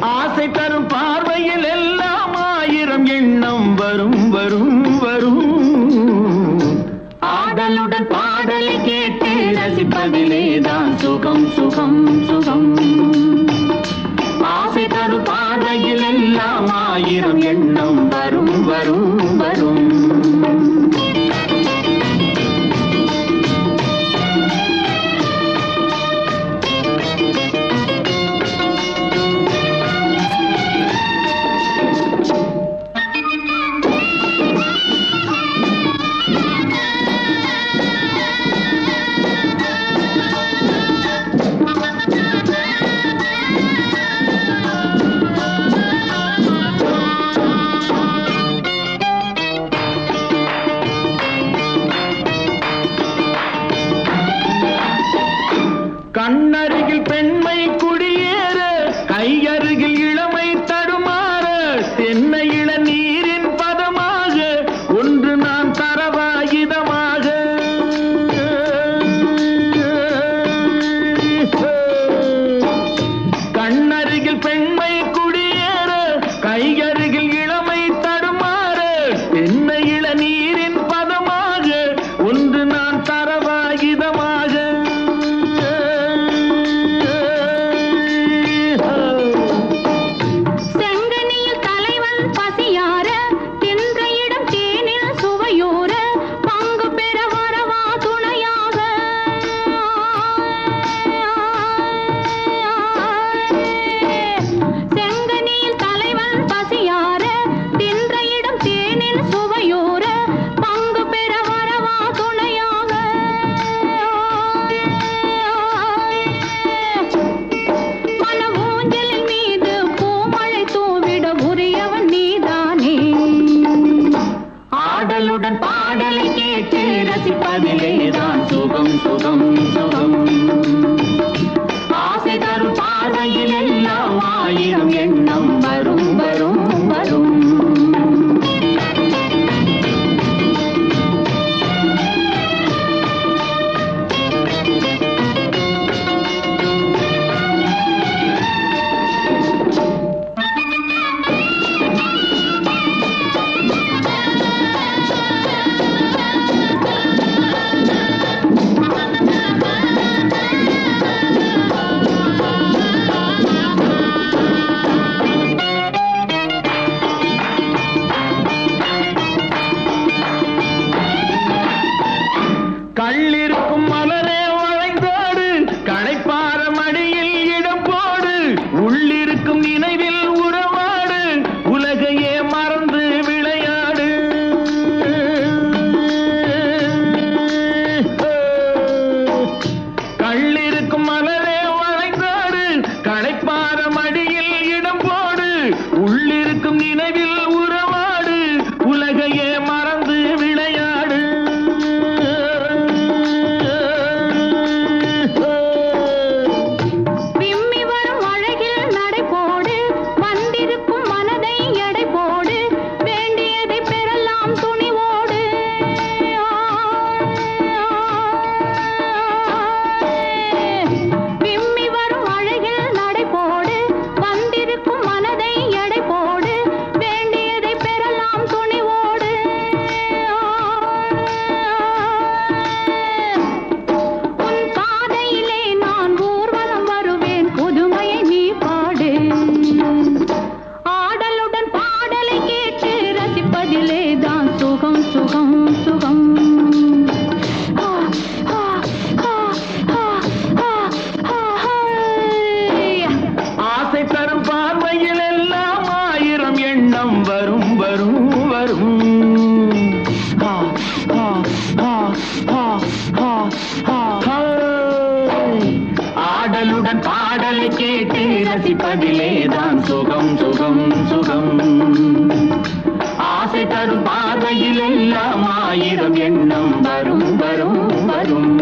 ஆசை தரும் பார்வையில் எல்லாம் ஆயிரம் எண்ணம் வரும் வரும் வரும். ஆடலுடன் பாடலை கேட்டு ரசிப்பதிலேதான் சுகம் சுகம் சுகம். ஆசை தரும் பார்வையில் எல்லாம் ஆயிரம் எண்ணம் வரும் வரும் வரும். கண்ணருகில் பெண்மை குடியேற, கையருகில் இளமை தடுமாற, தென்னை இள நீரின் பதமாக ஒன்று நான் தரவாயுதமாக. கண்ணருகில் பெண்மை குடியேற, கையருகில் இளமை தடுமாற, தென்னை இள நீரின் பதமாக ஒன்று நான் தரவாயுதமாக. ஆடலுடன் பாடலை கேட்டு ரசிப்பதிலேதான் சுகம் சுகம் சுகம். ஆசை தரும் பார்வையில் எல்லாம் ஆயிரம் எண்ணம் வரும் வரும் வரும். கள்ளிருக்கும் மலரே வளைந்தோடு, களைப்பார மடியில் இடம் போடு, உள்ளிருக்கும் நினைவில் உறவாடு, உலகையே மறந்து விளையாடு. கள்ளிருக்கும் மலரே வளைந்தோடு, களைப்பார மடியில் இடம் போடு, உள்ளிருக்கும் நினைவில் உறவாடு, உலகையே மறந்து விளையாடு. வரும் வரும் வரும். ஆடலுடன் பாடலை கேட்டு ரசிப்பதிலேதான் சுகம் சுகம் சுகம். ஆசை தரும் பார்வையில் எல்லாம் ஆயிரம் எண்ணம் வரும் வரும் வரும்.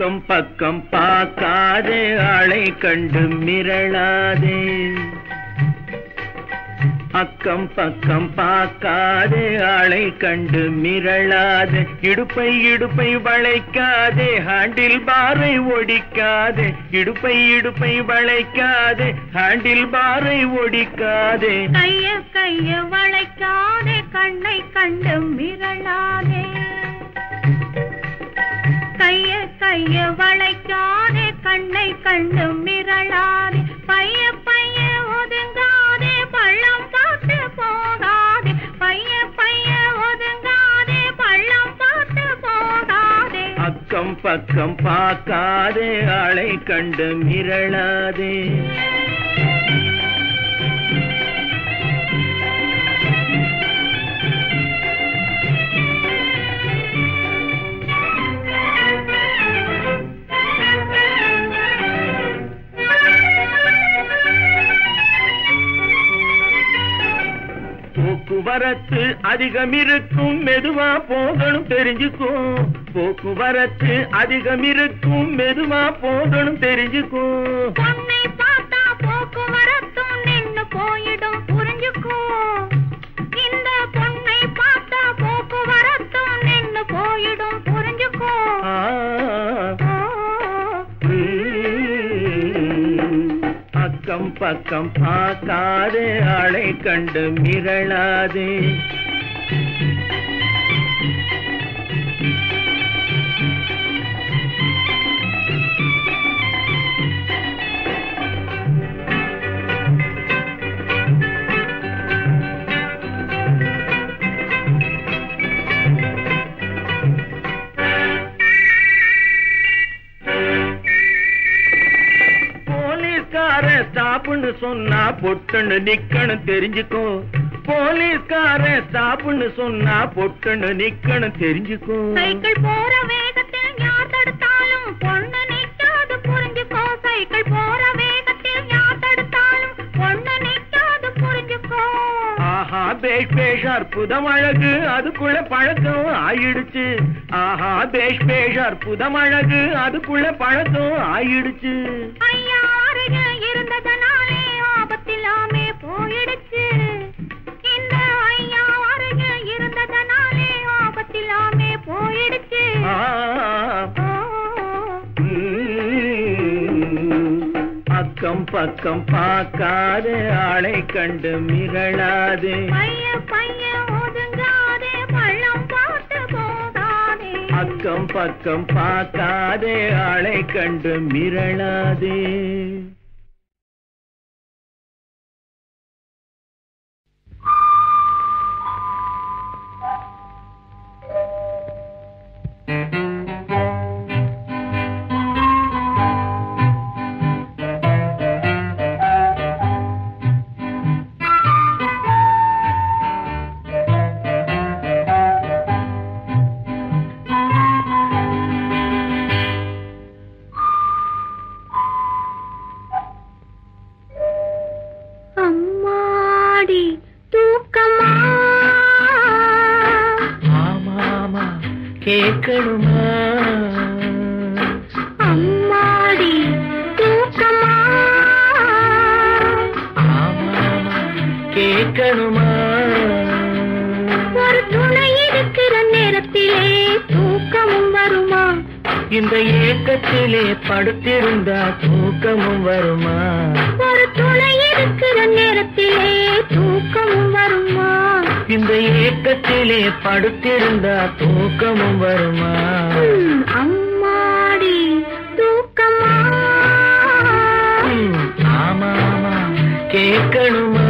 அக்கம் பக்கம் பார்க்காதே ஆளை கண்டு மிரளாதே அக்கம் பக்கம் பார்க்காதே ஆளை கண்டு மிரளாதே இடுப்பை இடுப்பை வளைக்காதே ஹேண்டில் பாரை ஒடிக்காதே இடுப்பை இடுப்பை வளைக்காதே ஹேண்டில் பாரை ஒடிக்காதே கைய கைய வளைக்காதே கண்ணை கண்டு மிரளாதே கைய கைய வளைக்காதே கண்ணை கண்டு மிரளாதே பைய பைய ஒதுங்காதே பள்ளம் பார்த்து போகாதே பைய பைய ஒதுங்காதே பள்ளம் பார்த்து போகாதே அக்கம் பக்கம் பார்க்காதே ஆளை கண்டு மிரளாதே போக்குவரத்து அதிகம் இருக்கும் மெதுவா போகணும் தெரிஞ்சுக்கோ போக்குவரத்து அதிகம் இருக்கும் மெதுவா போகணும் தெரிஞ்சுக்கோ பொண்ணை பார்த்தா போக்குவரத்தும் நின்னு போயிடும் புரிஞ்சுக்கோ இந்த பொண்ணை பார்த்தா போக்குவரத்தும் நின்னு போயிடும் புரிஞ்சுக்கோ அக்கம் பக்கம் பார்க்காதே ஆளை கண்டு மிரளாதே ஸ்டாப்னு சொன்னா பொட்டுன்னு நிக்கணும் தெரிஞ்சுக்கோ போலீஸ்கார ஸ்டாப்னு சொன்னா பொட்டுன்னு நிக்கணும் தெரிஞ்சுக்கோ சைக்கிள் போற வேகத்தில் யார் தடுத்தாலும் பொண்ணு நிக்காது புரிஞ்சுக்கோ சைக்கிள் போற வேகத்தில் யார் தடுத்தாலும் பொண்ணு நிக்காது புரிஞ்சுக்கோ ஆஹா பேஷ் பேஷ் அற்புதம் அழகு அதுக்குள்ள பழக்கம் ஆயிடுச்சு ஆஹா பேஷ் பேஷ் அற்புதம் அழகு அதுக்குள்ள பழக்கம் ஆயிடுச்சு ஐயா இருந்ததனாலே ஆபத்திலாமே போயிடுச்சு இந்த ஐயா அருக இருந்ததனாலே ஆபத்திலாமே போயிடுச்சு அக்கம் பக்கம் பார்க்காதே ஆளை கண்டு மிரளாதே பைய பைய ஒதுங்காதே பள்ளம் பார்த்து போகாதே அக்கம் பக்கம் பார்க்காதே ஆளை கண்டு மிரளாதே கேட்கணுமா அம்மாடி தூக்கமா ஆமா கேட்கணுமா ஒரு துணை இருக்கிற நேரத்திலே தூக்கமும் வருமா இந்த ஏக்கத்திலே படுத்திருந்தா தூக்கமும் வருமா ஒரு துணை இருக்கிற நேரத்திலே தூக்கமும் வருமா இந்த ஏக்கத்திலே படுத்திருந்தா தூக்கமும் வருமா அம்மாடி தூக்கமா ஆமா ஆமா கேட்கணுமா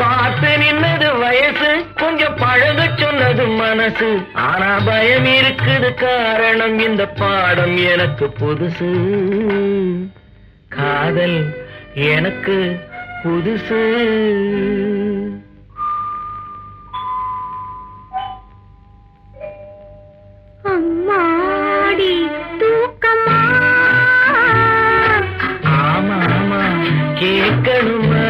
பார்த்து நின்னது வயசு, கொஞ்சம் பழக சொன்னது மனசு. ஆனா பயம் இருக்குது, காரணம் இந்த பாடம் எனக்கு புதுசு. காதல் எனக்கு புதுசு. அம்மாடி தூக்கமா? ஆமா ஆமா கேட்கணுமா?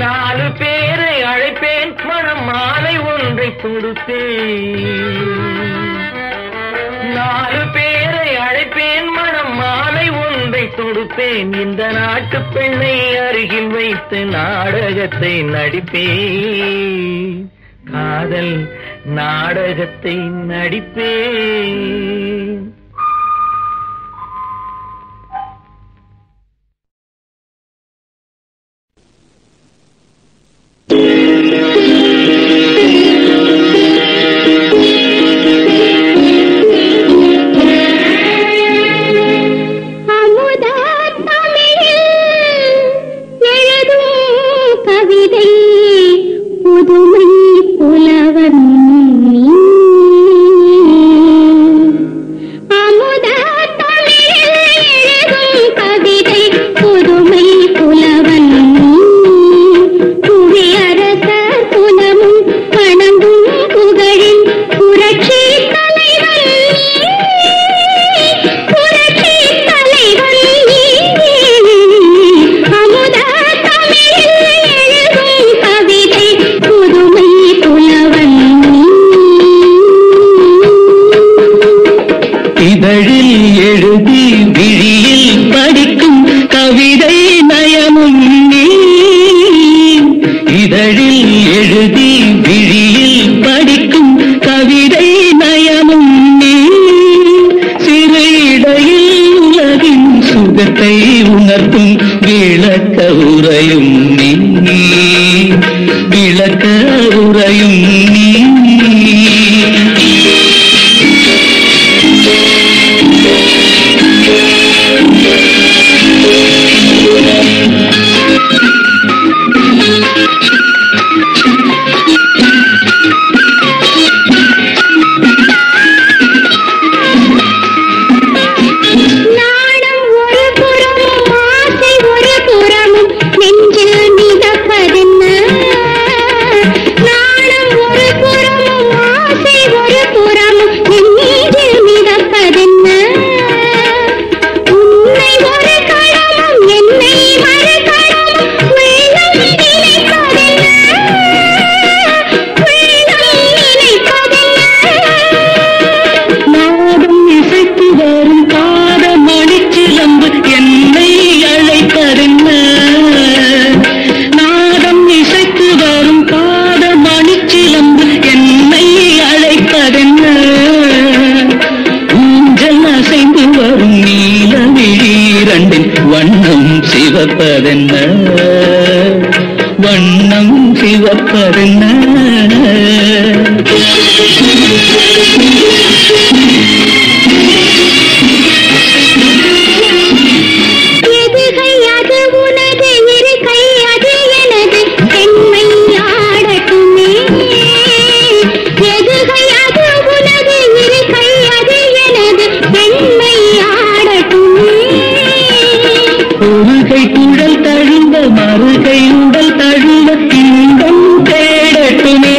நாலு பேரை அழைப்பேன், மனம் மாலை ஒன்றை கொடுப்பேன். நாலு பேரை அழைப்பேன், மனம் மாலை ஒன்றை கொடுப்பேன். இந்த நாட்டு பெண்ணை அருகில் வைத்து நாடகத்தை நடிப்பேன். காதல் நாடகத்தை நடிப்பேன். சிவப்பதென்ன வண்ணம் சிவப்பதென்ன மறுகை உடல் தழுவ இன்பம் தேடட்டுமே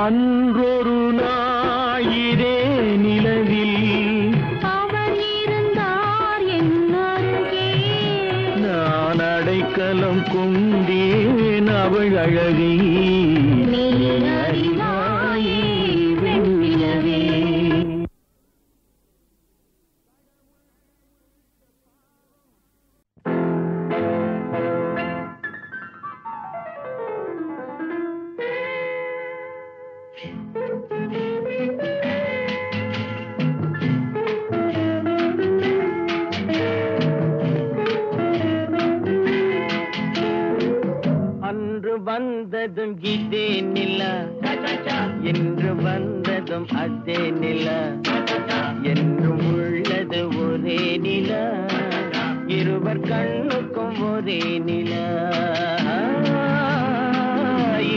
அன்றொரு ஞாயிறே நிலவில் அவர் இருந்தார் என் அருகே. நான் அடைக்கலம் கொண்டேன் அவள் அழகை நீ அறிவாயே வெண்ணிலவே. அன்று வந்ததும் இதே நிலா, என்று வந்ததும் அதே நிலா, என்றும் உள்ளது ஒரே நிலா, இருவர் கண்ணுக்கும் ஒரே நிலா,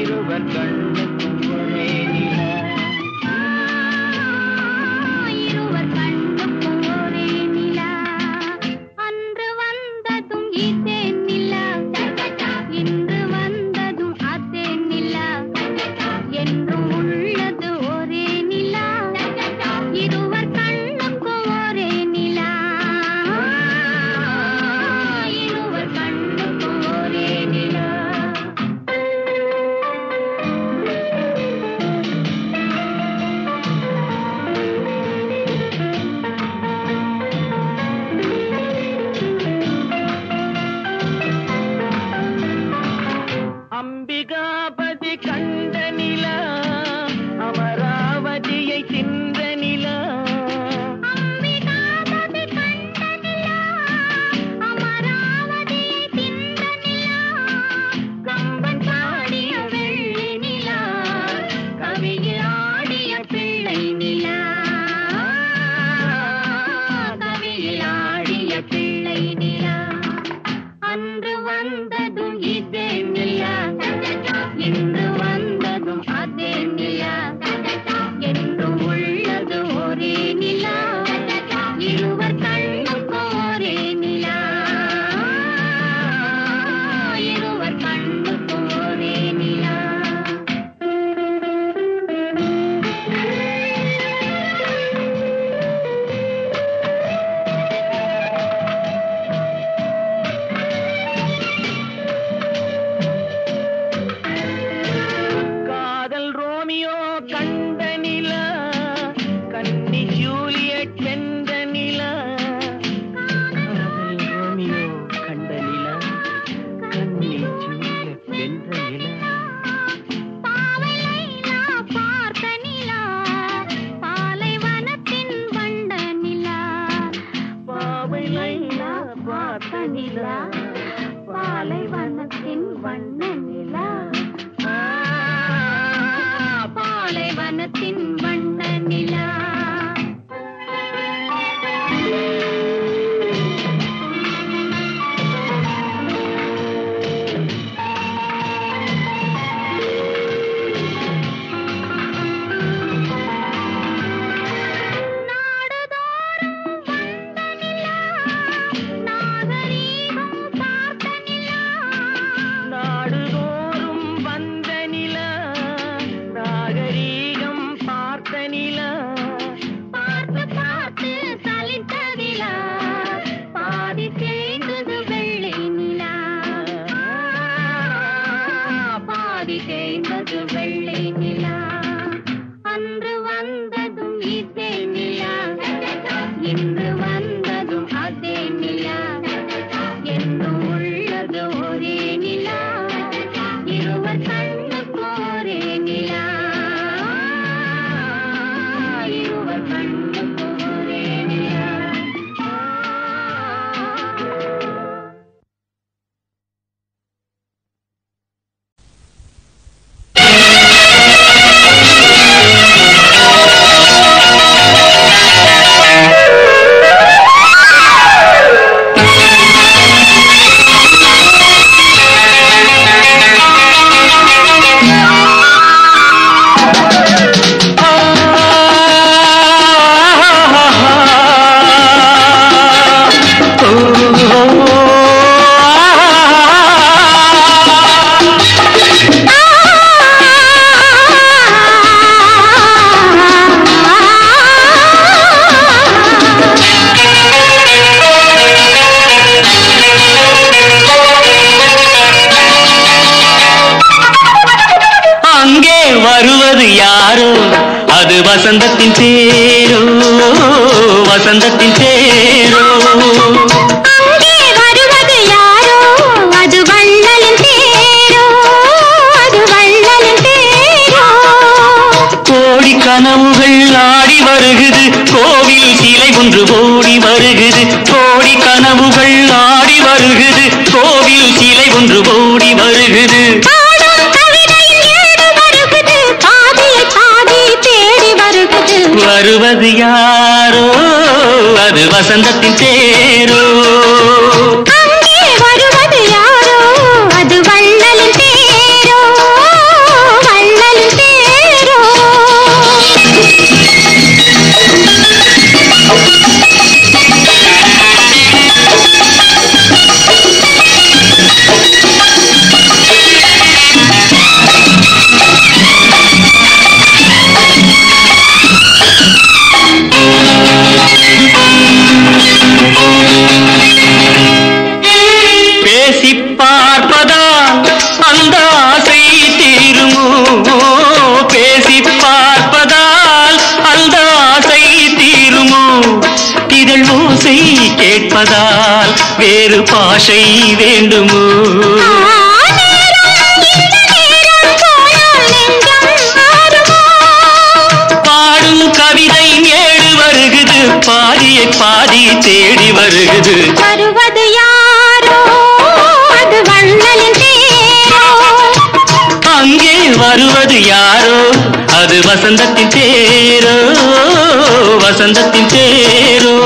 இருவர் கண்ணுக்கும் ஒரே நிலா, இருவர் கண்ணுக்கும் ஒரே நிலா. அன்று வந்ததும் இதே நிலா, இன்று வந்ததும் அதே நிலா, என்றும் உள்ளது ஒரே நிலா, இருவர் கண்ணுக்கும் ஒரே நிலா, இருவர் கண்ணுக்கும் ஒரே நிலா. அம்பிகாபதி கண்ட நிலா, அமராவதியை தின்ற நிலா, அம்பிகாபதி கண்ட நிலா, அமராவதியை தின்ற நிலா, கம்பன் பாடிய வெள்ளி நிலா, கவியில் ஆடிய பிள்ளை நிலா, கவியில் ஆடிய பிள்ளை நிலா. அன்று வந்ததும் இதே நிலா, இன்று வந்ததும் அதே நிலா, என்றும் உள்ளது ஒரே நிலா, இருவர் கண்ணுக்கும் ஒரே நிலா, இருவர் கண்ணுக்கும் ஒரே நிலா. காதல் ரோமியோ கண்ட நிலா, கன்னி ஜூலியட் வென்ற நிலா, காதல் ரோமியோ கண்ட நிலா, கன்னி ஜூலியட் வென்ற நிலா, பாவை லைலா பார்த்த நிலா, பாலைவனத்தின் வண்ட நிலா, பாவை லைலா பார்த்த நிலா, பாலைவனத்தின் வண்ண நிலா, பாலைவனத்தின் வண்ண நிலா. நாடுதோறும் வந்த நிலா, நாகரீகம் பார்த்த நிலா, நாடுதோறும் வந்த நிலா, நாகரீகம் பார்த்த நிலா, பார்த்து பார்த்து சலித்ததிலா, பாதி தேய்ந்தது வெள்ளை நிலா, பாதி தேய்ந்தது வெள்ளை நிலா. அன்று வந்ததும் இதே நிலா, இன்று வந்ததும் அதே நிலா, என்றும் உள்ளது ஒரே நிலா, இருவர் கண்ணுக்கும் ஒரே நிலா, இருவர் கண்ணுக்கும் ஒரே நிலா. வருவது யாரோ அது வசந்தத்தின் தேரோ வசந்தத்தின் தேரோ அங்கே வருவது யாரோ அது வள்ளலின் தேரோ அது வள்ளலின் தேரோ கோடி கனவுகள் ஆடி வருகுது கோவில் சிலை ஒன்று ஓடி வருகுது கோடி கனவுகள் ஆடி வருகுது கோவில் சிலை ஒன்று ஓடி வருகுது வருவது யாரோ அது வசந்தத்தின் தேரோ அங்கே வருவது யாரோ அது வள்ளலின் தேரோ வள்ளலின் தேரோ கேட்பதால் வேறு பாஷை வேண்டுமோ பாடும் கவிதை ஏடு வருகுது பாதியை பாதி தேடி வருகுது வருவது யாரோ அது வள்ளலின் தேரோ அங்கே வருவது யாரோ அது வசந்தத்தின் தேரோ வசந்தத்தின் தேரோ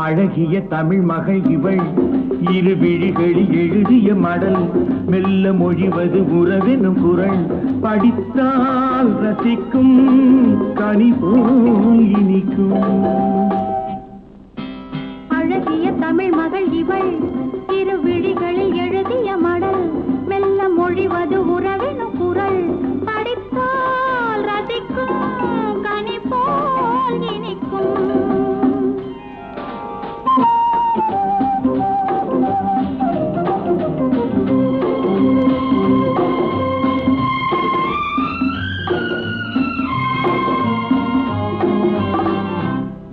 அழகிய தமிழ் மகள் இவள் இரு விழிகளில் எழுதிய மடல் மெல்ல மொழிவது உறவெனும் குரல் படித்தால் ரசிக்கும் கனி போல் இனிக்கும் அழகிய தமிழ் மகள் இவள் இரு விழிகளில் எழுதிய மடல் மெல்ல மொழிவது உறவெனும் குரல் படித்தால் ரசிக்கும் கனி போல் இனிக்கும்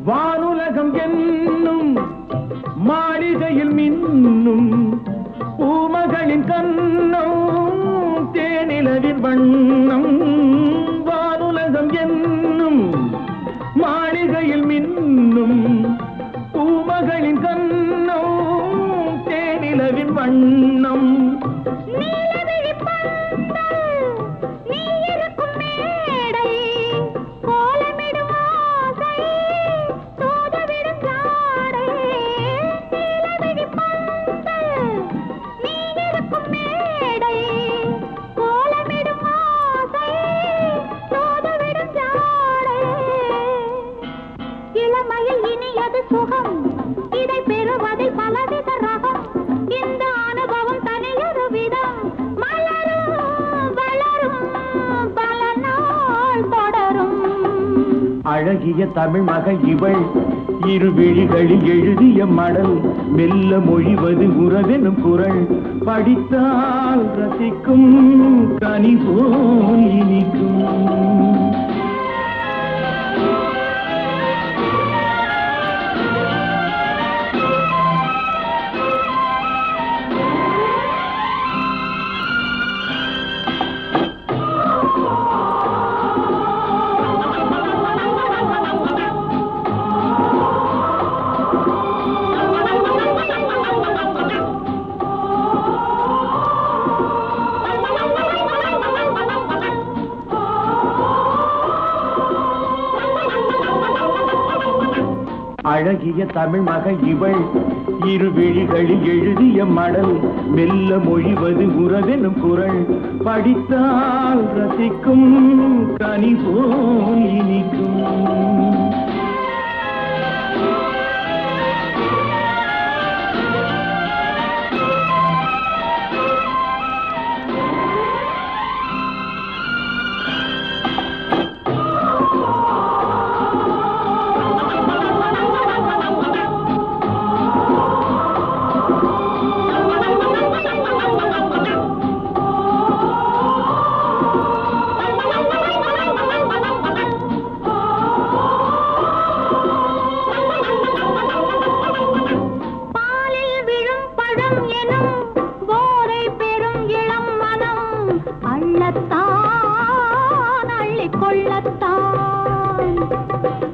வானுலகம் என்னும் மாளிகையில் மின்னும் பூமகளின் கண்ணம் தேனிலவின் வண்ணம் வானுலகம் என்னும் மாளிகையில் மின்னும் பூமகளின் கண்ணம் தேனிலவின் வண்ணம் சுகம் இதை பெறுவதில் பலவித ரகம் இந்த அனுபவம் அழகிய தமிழ் மகள் இவள் இரு விழிகளில் எழுதிய மடல் மெல்ல மொழிவது உறவெனும் குரல் படித்தால் ரசிக்கும் கனி போல் இனிக்கும் அழகிய தமிழ் மகள் இவள் இரு விழிகளில் எழுதிய மடல் மெல்ல மொழிவது உறவெனும் குரல் படித்தால் ரசிக்கும் கனி போல் இனிக்கும்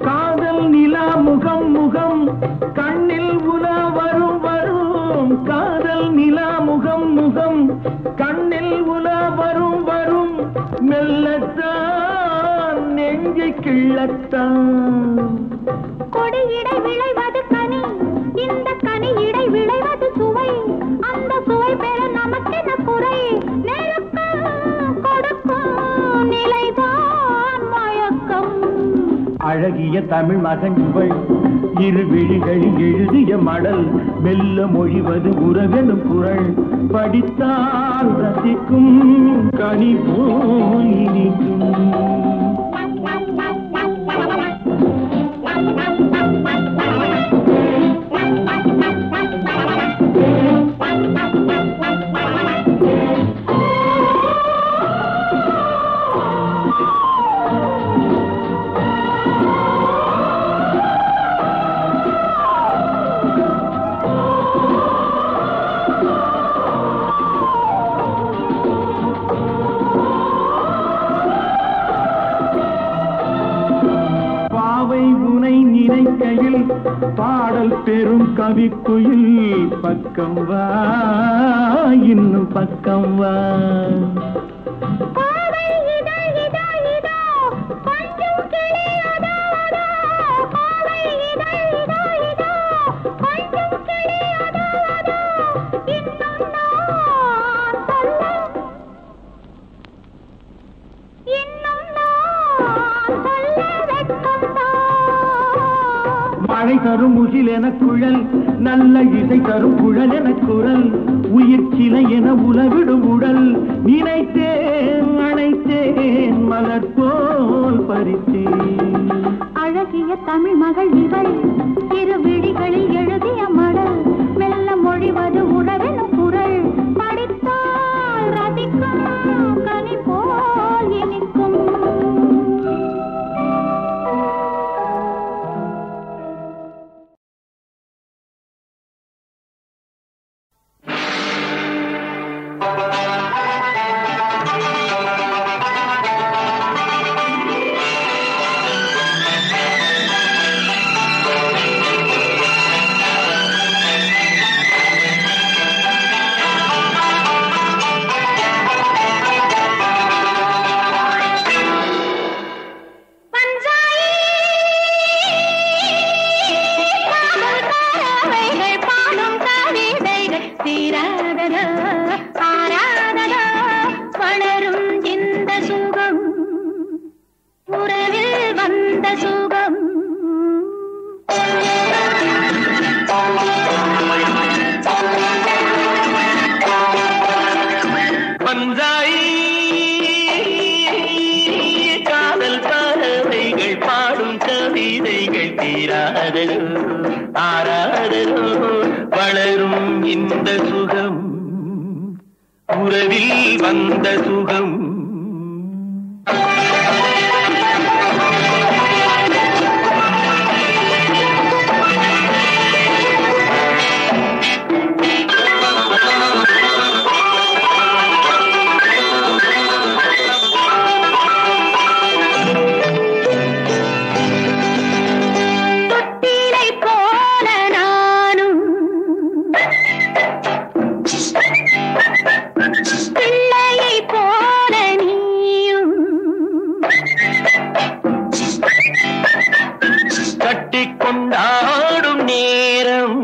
காதல் நிலா முகம் முகம் கண்ணில் உலா வரும் வரும் காதல் நிலா முகம் முகம் கண்ணில் உலா வரும் வரும் மெல்லத்தான் நெஞ்சை கிள்ளத்தான் கொடியிடை விளைவது கனி இந்த கனி இடை விளைவது சுவை அந்த சுவை பெற நமக்கென குறை கொடுக்கும் நிலைதான் மயக்கம் அழகிய தமிழ் மகன் இவள் இரு விழிகளில் எழுதிய மடல் மெல்ல மொழிவது உறவெனும் குரல் படித்தால் ரசிக்கும் கனி போல் இனிக்கும் நினைக்கையில் பாடல் பெரும் கவிக்குயில் பக்கம் வா இன்னும் பக்கம் வா மழை தரும் முகில் என குழல் நல்ல இசை தரும் குழல் என குரல் உயிர் சிலை என உலவிடும் உடல் நினைத்தேன் அணைத்தேன் மலர் போல் பறித்தேன் அழகிய தமிழ் மகள் இவள் இரு விழிகளில் எழுதிய மடல் மெல்ல மொழிவது உறவெனும் குரல் படித்தால் ரசிக்கும் கனி போல் இனிக்கும் காதல் பறவைகள் பாடும் ஆராதனோ வளரும் இந்த சுகம் உறவில் வந்த சுகம் கொண்டாடும் நேரம்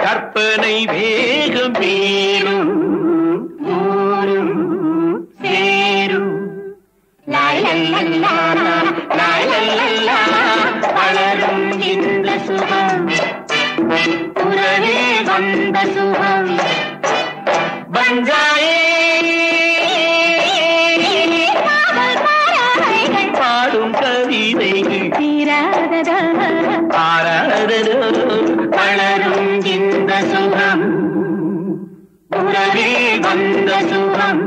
கற்பனை வேகம் பேரும் ஊரும் சேரும் வளரும் இந்த சுகம் உறவே வந்த சுகம் பஞ்சாயே பாடும் கவிதைகள் தீராததோ ஆராததோ வளரும் இந்த சுகம் உறவே வந்த சுகம்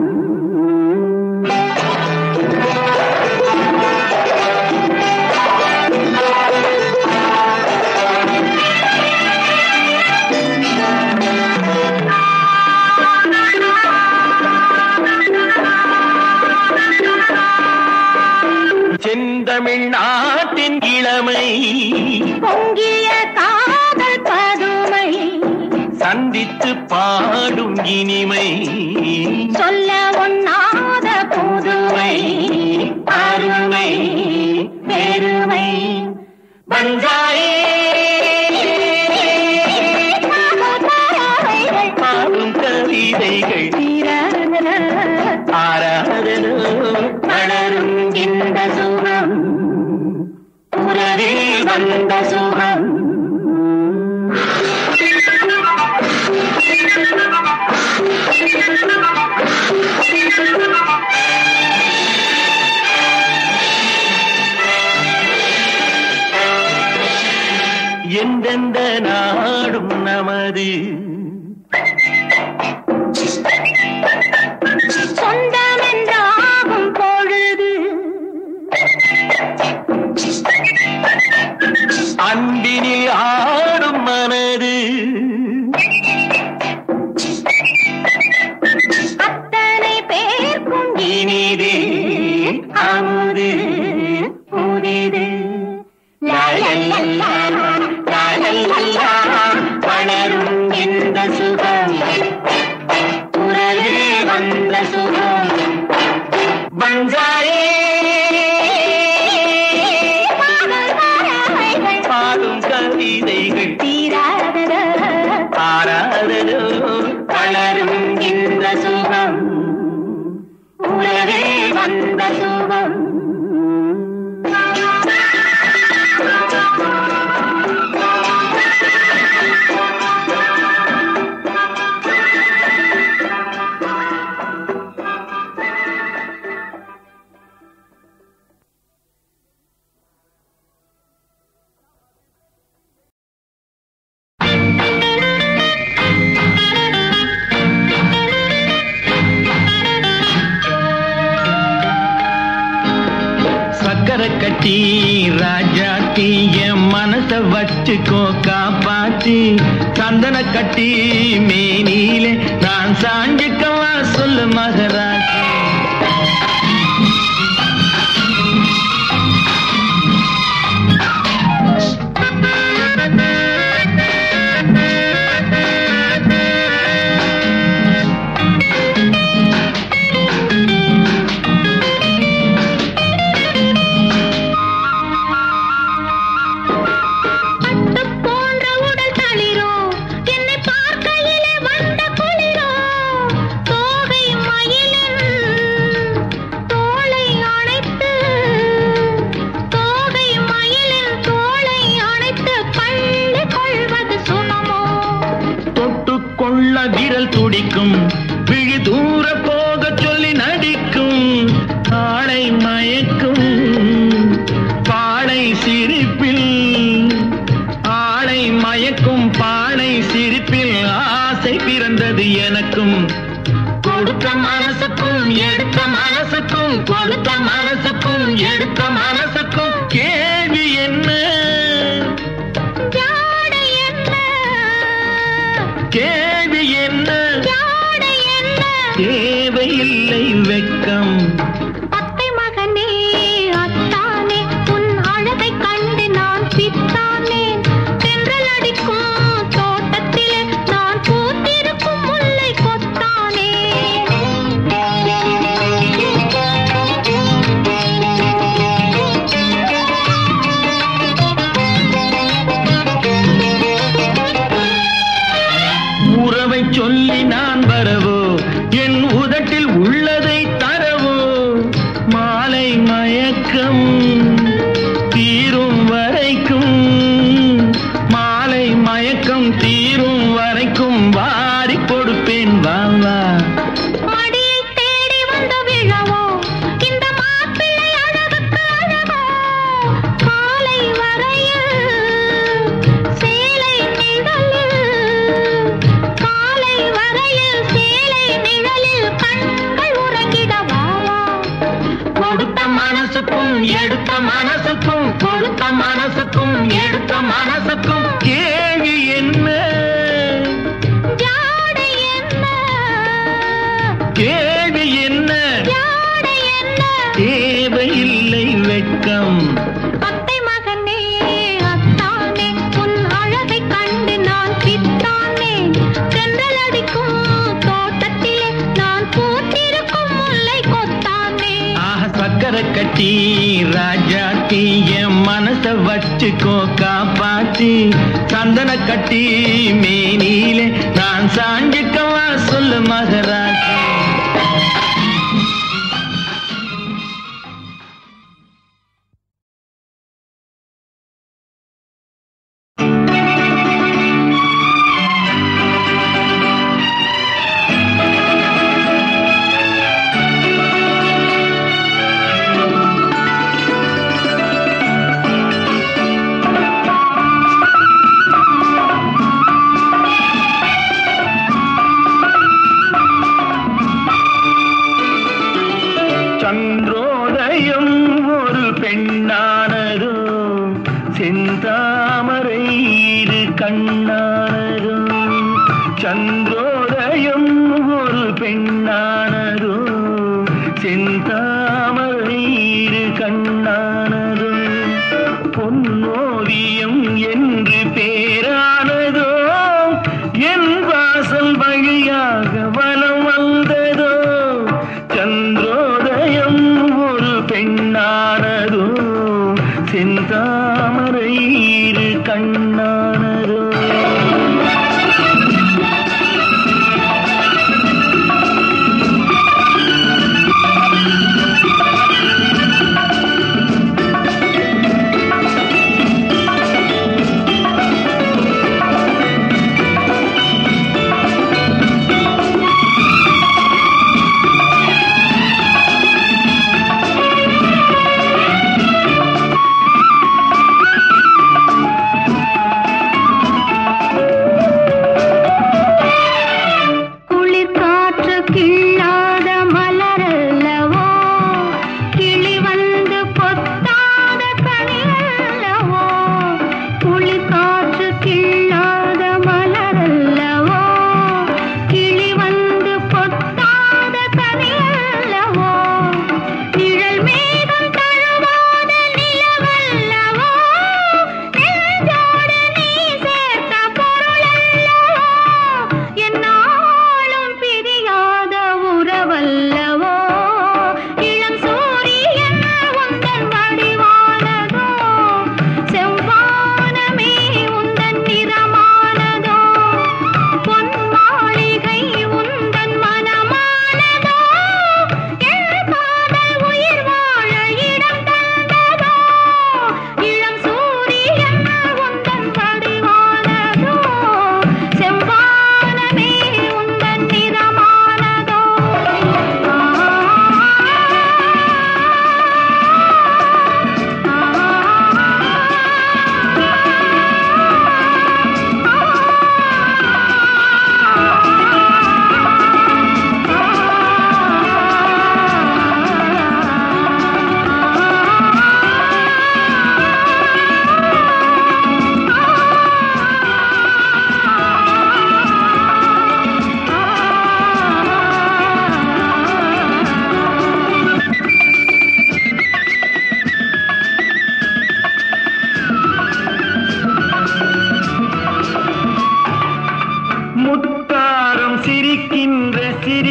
செந்தமிழ்நாட்டின் இளமை பொங்கிய காதல் பதுமை சந்தித்து பாடும் இனிமை சொல்ல ஒண்ணாத புதுமை அருமை பெருமை பஞ்சாயே பாடும் கவிதைகள் ஆராதனோ வளரும் இந்த சுகம் உறவே வந்த சுகம் எந்தெந்த நாடும் நமது சொந்தமென்றாகும் பொழுது அன்பினில் ஆடும் மனது அத்தனை பேர்க்கும் இனிது அமுது புதிது வளரும் இந்த சுகம் உறவே வந்த சுகம் பஞ்சாயே பாடும் கவிதைகள் தீராததோ ஆராதனோ வளரும் இந்த சுகம் உறவே வந்த சுகம் கட்டி ராஜாத்தி என் மனச வச்சுக்கோ காப்பாத்தி சந்தன கட்டி மேனிலே நான் சாஞ்சுக்கவா சொல்லு மகராஜி விரல் துடிக்கும் விழி தூர போக சொல்லி நடிக்கும் ஆளை மயக்கும் பாளை மனசுக்கும் எடுத்த மனசுக்கும் கொடுத்த மனசுக்கும் எடுத்த மனசுக்கும் கேள்வி என்ன ஜாடை என்ன கேள்வி என்ன ஜாடை என்ன தேவையில்லை வெட்கம் அத்தை மகனே அத்தானே உன் அழகை கண்டு நான் பித்தானேன் தென்றல் அடிக்கும் தோட்டத்திலே நான் பூத்திருக்கும் முல்லை கொத்தானே உறவை சொல்லி நான் வரவோ என் உதட்டில் உள்ளதை தரவோ மாலை மயக்கம் தீரும் வரைக்கும் மாலை மயக்கம் தீரும் வரைக்கும் வாரி கொடுப்பேன் வாவா மடியை தேடி வந்த விழவோ இந்த மாப்பிள்ளை அழகுக்கு அழகோ காலை வரையில் சேலை நிழலில் காலை வரையில் சேலை நிழலில் கண்கள் உறங்கிட வாவா கொடுத்த மனசுக்கும் எடுத்த மனசுக்கும் கொடுத்த மனசுக்கும் எடுத்த மனசுக்கும் கேள்வி என்ன ஜாடை என்ன கேள்வி என்ன ஜாடை என்ன தேவையில்லை வெட்கம் அத்தை மகனே அத்தானே உன் அழகை கண்டு நான் பித்தானேன் தென்றல் அடிக்கும் தோட்டத்திலே நான் பூத்திருக்கும் முல்லை கொத்தானே ஆஹ சக்கரை கட்டி ராஜாத்தி என் மனச வச்சுக்கோ காப்பாத்தி சந்தன கட்டி மேனியிலே நான் சாஞ்சிக்கவா சொல்லு மகராஜி சந்திரோதயம் ஒரு பெண்ணானதோ செந்தாமரை இரு கண்ணானதோ சந்திரோதயம் ஒரு பெண்ணானதோ செந்தாமரை இரு கண்ணானதோ பொன்னோவியம் என்று பேரானதோ என் வாசல் வழியாக வலம் வந்ததோ சந்திரோதயம் ஒரு பெண்ணானதோ செந்தாமரை இரு கண்ணானதோ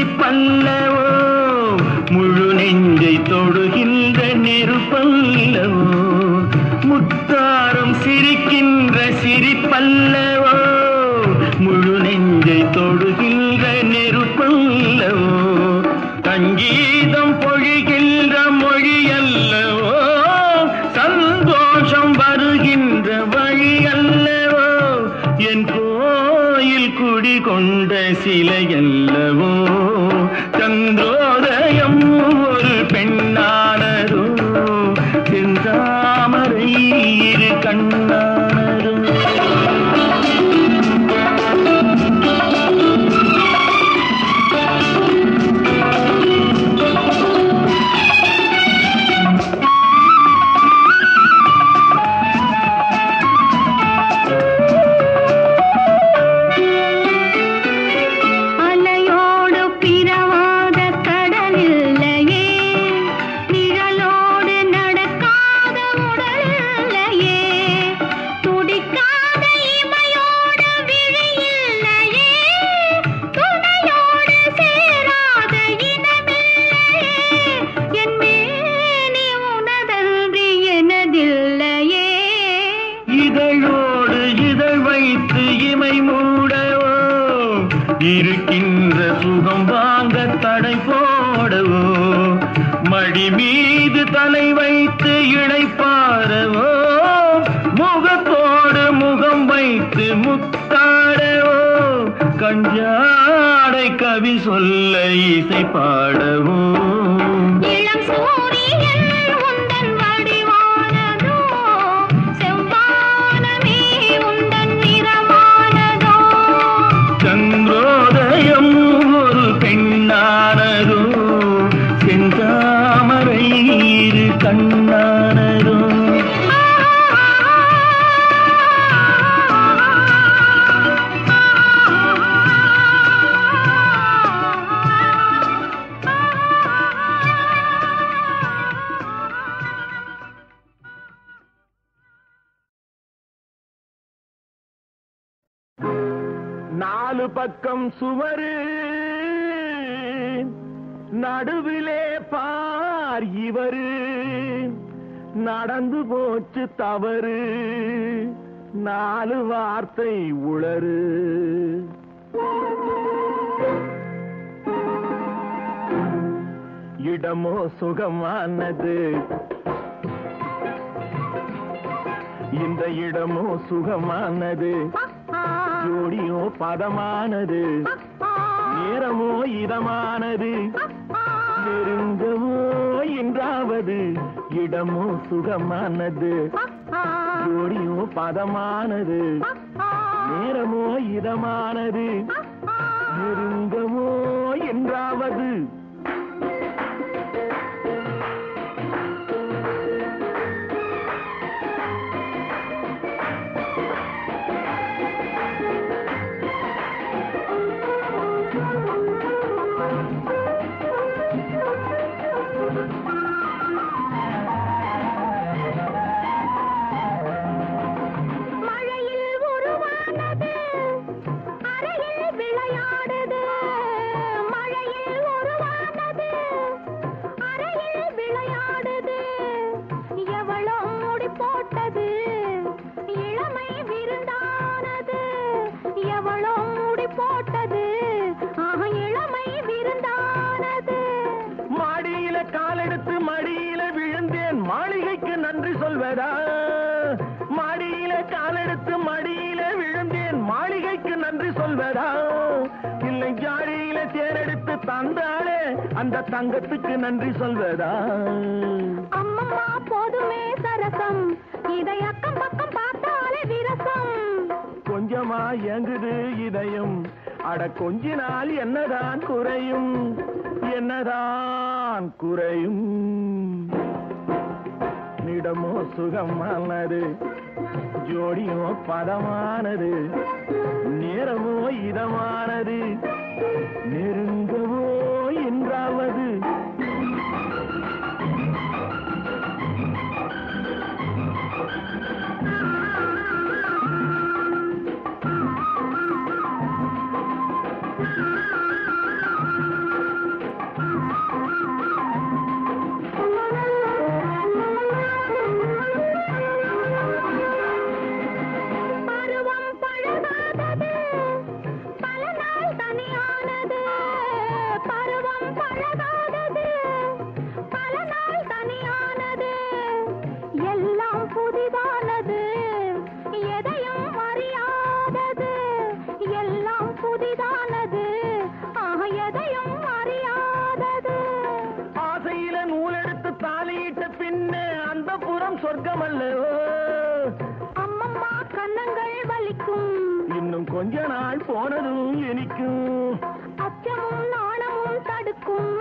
சிரிப்பல்லவோ முழு நெஞ்சை தொடுகின்ற நெருப்பல்லவோ முத்தாரம் சிரிக்கின்ற சிரிப்பல்லவோ முழு நெஞ்சை தொடுகின்ற நெருப்பல்லவோ சங்கீதம் பொழிகின்ற மொழி அல்லவோ சந்தோஷம் வருகின்ற வழி அல்லவோ என் கோயில் குடிகொண்ட சிலை அல்லவோ சந்திரோதயம் ஒரு பெண்ணானதோ செந்தாமரை இரு கண்ணானதோ இருக்கின்ற சுகம் வாங்க தடை போடவோ மடி மீது தலை வைத்து இளைப்பாரவோ முகத்தோடு முகம் வைத்து முத்தாடவோ கஞ்சாடை கவி சொல்ல இசை பாடவோ இளம் சூரியன் உந்தன் வடிவானதோ செவ்வானமே உந்தன் நிறமானதோ சந்திரோதயம் ஒரு பெண்ணானதோ செந்தாமரை இரு கண்ணானதோ நாலு பக்கம் சுவரு நடுவிலே பார் இவரு நடந்து போச்சு தவறு நாலு வார்த்தை உளறு இடமோ சுகமானது இந்த இடமோ சுகமானது ஜோடியோ பதமானது நேரமோ இதமானது நெருங்கவோ என்றாவது இடமோ சுகமானது ஜோடியோ பதமானது நேரமோ இதமானது நெருங்கவோ என்றாவது நன்றி சொல்வதா மாடியில காலெடுத்து மடியில விழுந்தேன் மாளிகைக்கு நன்றி சொல்வதா இல்லை ஜாடியில தேரெடுத்து தந்தாளே அந்த தங்கத்துக்கு நன்றி சொல்வதா அம்மம்மா போதுமே சரசம் இதை அக்கம் பக்கம் பார்த்தாலே விரசம் கொஞ்சமா ஏங்குது இதயம் அட கொஞ்ச நாள் என்னதான் குறையும் என்னதான் குறையும் இடமோ சுகமானது ஜோடியோ பதமானது நேரமோ இதமானது நெருங்கவோ என்றாவது சொர்க்கம் அல்லவோ. அம்மம்மா கன்னங்கள் வலிக்கும், இன்னும் கொஞ்ச நாள் போனதும் இனிக்கும். அச்சமும் நாணமும் தடுக்கும்,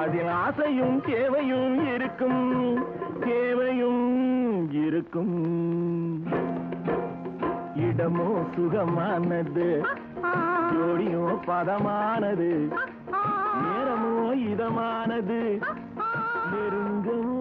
அதில் ஆசையும் தேவையும் இருக்கும், தேவையும் இருக்கும். இடமோ சுகமானது, ஜோடியோ பதமானது, நேரமோ இதமானது, நெருங்கவோ